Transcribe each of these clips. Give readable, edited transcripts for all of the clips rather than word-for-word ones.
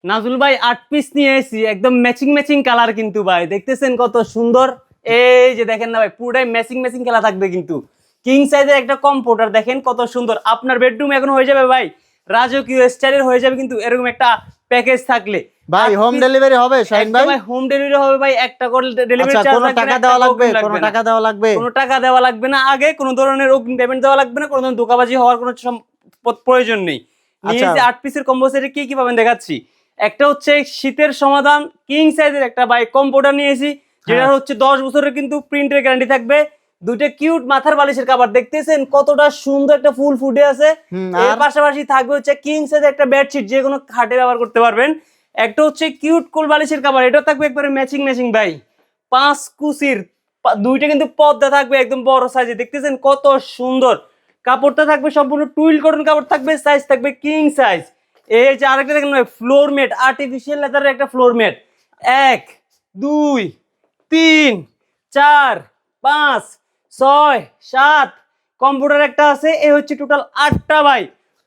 নাজুল ভাই 8 পিস নিয়ে এসেছি, একদম ম্যাচিং ম্যাচিং কালার কিন্তু ভাই দেখতেছেন কত সুন্দর। এই যে দেখেন না ভাই, পুরোটাই ম্যাচিং ম্যাচিং খেলা থাকবে কিন্তু। কিং সাইজের একটা কম্পিউটার দেখেন কত সুন্দর। আপনার বেডরুম এখন হয়ে যাবে ভাই রাজকীয় স্টাইলের হয়ে যাবে কিন্তু এরকম একটা প্যাকেজ থাকলে। ভাই হোম ডেলিভারি হবে শাহিন ভাই? ভাই হোম ডেলিভারি হবে ভাই, একটা করে ডেলিভারি আচ্ছা, চার্জ কোনো টাকা দেওয়া লাগবে? কোনো টাকা দেওয়া লাগবে? কোনো টাকা দেওয়া লাগবে না, আগে কোনো ধরনের অগ্রিম পেমেন্ট দেওয়া লাগবে না, কোনো ধরনের ধোঁকাবাজি হওয়ার কোনো প্রয়োজন নেই। নিয়েছি 8 পিসের কম্বো সেটে কি কি পাবেন দেখাচ্ছি। একটা হচ্ছে শীতের সমাধান কিং সাইজের একটা ভাই কম্পিউটার নিয়েছি, যেটা হচ্ছে 10 বছরের কিন্তু প্রিন্টের গ্যারান্টি থাকবে। দুইটা কিউট মাথার বালিশের কভার দেখতেছেন কতটা সুন্দর, একটা ফুল ফুটে আছে। এর পাশাপাশি থাকবে হচ্ছে কিং সাইজের একটা বেডশিট, যে কোনো খাটে ব্যবহার করতে পারবেন। একটা হচ্ছে কিউট কোল বালিশের কভার, এটা থাকবে একবারে ম্যাচিং ম্যাচিং ভাই। 5 কুচির দুইটা কিন্তু পর্দা থাকবে একদম বড় সাইজে, দেখতেছেন কত সুন্দর। কাপড়টা থাকবে সম্পূর্ণ টুইল কটন কাপড় থাকবে, সাইজ থাকবে কিং সাইজ। এই যে আরেকটা দেখেন ভাই, ফ্লোর ম্যাট, আর্টিফিশিয়াল লেদারের একটা ফ্লোর ম্যাট। 1 2 3 4 5 6 7 কম্পিউটার একটা আছে, এই হচ্ছে টোটাল 8টা ভাই।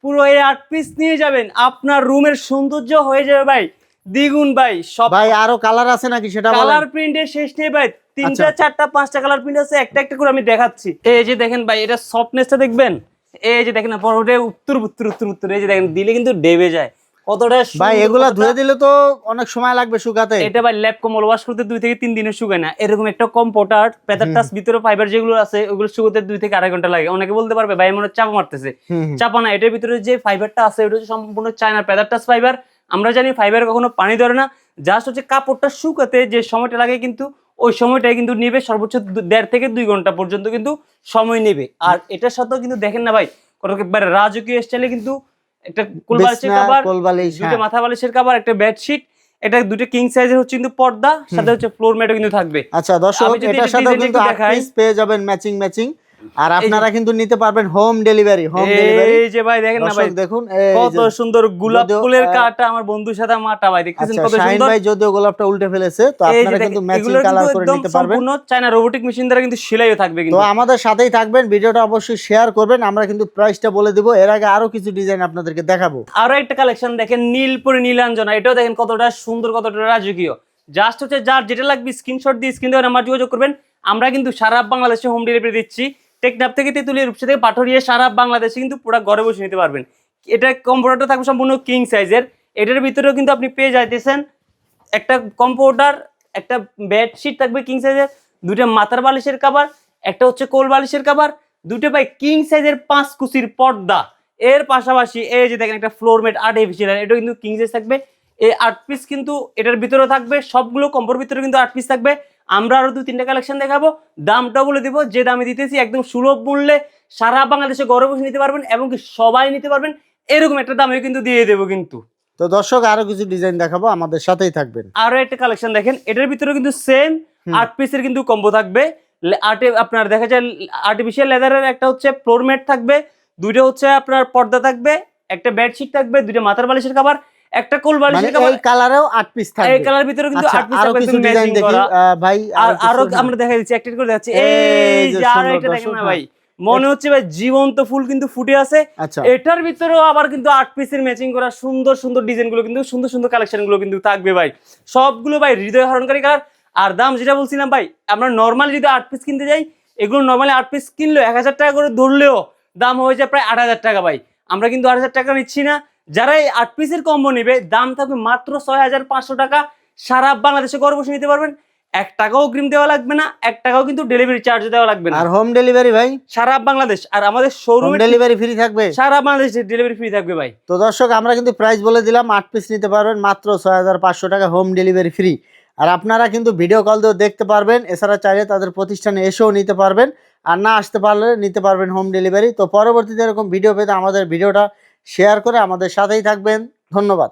পুরো এই 8 পিস নিয়ে যাবেন, আপনার রুমের সৌন্দর্য হয়ে যাবে ভাই দ্বিগুণ ভাই। সব ভাই আরো কালার আছে নাকি সেটা বলেন? কালার প্রিন্টের শেষ নেই ভাই, 3টা 4টা 5টা কালার প্রিন্ট আছে, একটা একটা করে আমি দেখাচ্ছি। এই যে দেখেন ভাই, এটা সফটনেসটা দেখবেন। এই যে দেখেন না, পরোটা উত্তর উত্তর উত্তর উত্তর, এই যে দেখেন দিলে কিন্তু ডেবে যায় কতটা ভাই। এগুলা ধুয়ে দিলে তো অনেক সময় লাগবে শুকাতে। এটা ভাই ল্যাপ কম্বল ওয়াশ করতে 2 থেকে 3 দিনে শুকায় না। এরকম একটা কম্পিউটার পেদার টাচ ভিতরে ফাইবার যেগুলো আছে ওগুলো শুকাতে 2 থেকে 2.5 ঘন্টা লাগে। অনেকে বলতে পারবে ভাই মনে চাপা মারতেছে, চাপা না, এটার ভিতরে যে ফাইবারটা আছে ওটা হচ্ছে সম্পূর্ণ চায়নার পেদার টাচ ফাইবার। আমরা জানি ফাইবার কখনো পানি ধরে না, জাস্ট হচ্ছে কাপড়টা শুকাতে যে সময়টা লাগে কিন্তু ওই সময়টাই কিন্তু নেবে সর্বোচ্চ 1.5 থেকে 2 ঘন্টা পর্যন্ত কিন্তু সময় নেবে। আর এটার সাথেও কিন্তু দেখেন না ভাই, কত একবারে রাজকীয় স্টাইলে কিন্তু একটা কোলবালিশের কভার, দুটো মাথা বালিশের কভার, একটা বেডশিট, এটা দুটো কিং সাইজের হচ্ছে কিন্তু পর্দা, সাথে হচ্ছে ফ্লোর ম্যাটও কিন্তু থাকবে। আচ্ছা দর্শক, এটার সাথে কিন্তু 8 পিস পেয়ে যাবেন ম্যাচিং ম্যাচিং। আর আপনারা কিন্তু নিতে পারবেন হোম ডেলিভারি। হোম ডেলিভারি এই যে ভাই দেখেন না ভাই, দেখুন কত সুন্দর গোলাপ ফুলের কাটা আমার বন্ধুর সাথে মাটা ভাই, দেখতেছেন কত সুন্দর। শাহিন ভাই যদিও গোলাপটা উল্টে ফেলেছে, তো আপনারা কিন্তু ম্যাচিং কালার করে নিতে পারবেন। সম্পূর্ণ চায়না রোবোটিক মেশিন দ্বারা কিন্তু সেলাইও থাকবে কিন্তু। তো আমাদের সাথেই থাকবেন, ভিডিওটা অবশ্যই শেয়ার করবেন। আমরা কিন্তু প্রাইসটা বলে দিব, এর আগে আরো কিছু ডিজাইন আপনাদেরকে দেখাবো। আরো একটা কালেকশন দেখেন, নীলপুরি নীলাঞ্জনা, এটাও দেখেন কতটা সুন্দর, কতটা রাজকীয়। জাস্ট হচ্ছে যার যেটা লাগবে স্ক্রিনশট দিয়ে স্ক্রিন দিয়ে নাম্বার যোগাযোগ করবেন। আমরা কিন্তু সারা বাংলাদেশে হোম ডেলিভারি দিচ্ছি। টেকনাফ থেকে তেতুলিয়া, রূপসা থেকে পাটুরিয়া, সারা বাংলাদেশে কিন্তু পুরো ঘরে বসে নিতে পারবেন। এটা কম্পিউটারটা থাকবে সম্পূর্ণ কিং সাইজের। এটার ভিতরেও কিন্তু আপনি পেয়ে যাইতেছেন একটা কম্পিউটার, একটা বেডশিট থাকবে কিং সাইজের, দুটো মাথার বালিশের কভার, একটা হচ্ছে কোল বালিশের কভার, দুটো ভাই কিং সাইজের 5 কুচির পর্দা। এর পাশাপাশি এই যে দেখেন একটা ফ্লোর ম্যাট আর্টিফিশিয়াল, এটা কিন্তু কিং সাইজ থাকবে। এই 8 পিস কিন্তু এটার ভিতরেও থাকবে, সবগুলো কম্বোর ভিতরে কিন্তু 8 পিস থাকবে। আমরা আরো 2-3টা কালেকশন দেখাবো, দামটা বলে দিব। যে দামে দিতেছি একদম সুলভ মূল্যে সারা বাংলাদেশে ঘরে বসে নিতে পারবেন, এবং কি সবাই নিতে পারবেন এরকম একটা দামে কিন্তু দিয়ে দেবো কিন্তু। তো দর্শক আরো কিছু ডিজাইন দেখাবো, আমাদের সাথেই থাকবেন। আরো একটা কালেকশন দেখেন, এটার ভিতরে কিন্তু সেম 8 পিসের কিন্তু কম্বো থাকবে। আপনার দেখা যায় আর্টিফিশিয়াল লেদারের একটা হচ্ছে ফ্লোর ম্যাট থাকবে, দুইটা হচ্ছে আপনার পর্দা থাকবে, একটা বেডশিট থাকবে, দুইটা মাথার বালিশের কভার, একটা কোল বালিশের কভার। এই কালারেও 8 পিস থাকবে। এই কালার ভিতরে কিন্তু 8 পিস থাকবে। কিছু ডিজাইন দেখি ভাই, আরো আমরা দেখাই দিচ্ছি, একটা করে দেখাচ্ছি। এই যে আর এটা দেখেন না ভাই, মনে হচ্ছে ভাই জীবন্ত ফুল কিন্তু ফুটে আছে। এটার ভিতরেও আবার কিন্তু 8 পিসের ম্যাচিং করা সুন্দর সুন্দর ডিজাইন গুলো কিন্তু, সুন্দর সুন্দর কালেকশন গুলো কিন্তু থাকবে ভাই। সবগুলো ভাই হৃদয় হরণকারী কালার। আর দাম যেটা বলছিলাম ভাই, আমরা নর্মালি যদি 8 পিস কিনতে যাই, এগুলো নর্মালি 8 পিস কিনলে 1000 টাকা করে ধরলেও দাম হয়ে যায় প্রায় 8000 টাকা ভাই। আমরা কিন্তু 8000 টাকা নিচ্ছি না। যারা এই 8 পিসের কম্বো নেবে, দাম থাকবে মাত্র 6500 টাকা। সারা বাংলাদেশে ঘরে বসে নিতে পারবেন, 1 টাকাও অগ্রিম দেওয়া লাগবে না, 1 টাকাও কিন্তু ডেলিভারি চার্জ দেওয়া লাগবে না। আর হোম ডেলিভারি ভাই সারা বাংলাদেশ, আর আমাদের শোরুমে ডেলিভারি ফ্রি থাকবে, সারা বাংলাদেশে ডেলিভারি ফ্রি থাকবে ভাই। তো দর্শক আমরা কিন্তু প্রাইস বলে দিলাম, 8 পিস নিতে পারবেন মাত্র 6500 টাকা, হোম ডেলিভারি ফ্রি। আর আপনারা কিন্তু ভিডিও কল দিয়েও দেখতে পারবেন, এছাড়া চাইলে তাদের প্রতিষ্ঠানে এসেও নিতে পারবেন, আর না আসতে পারলে নিতে পারবেন হোম ডেলিভারি। তো পরবর্তীতে এরকম ভিডিও পেতে আমাদের ভিডিওটা শেয়ার করে আমাদের সাথেই থাকবেন। ধন্যবাদ।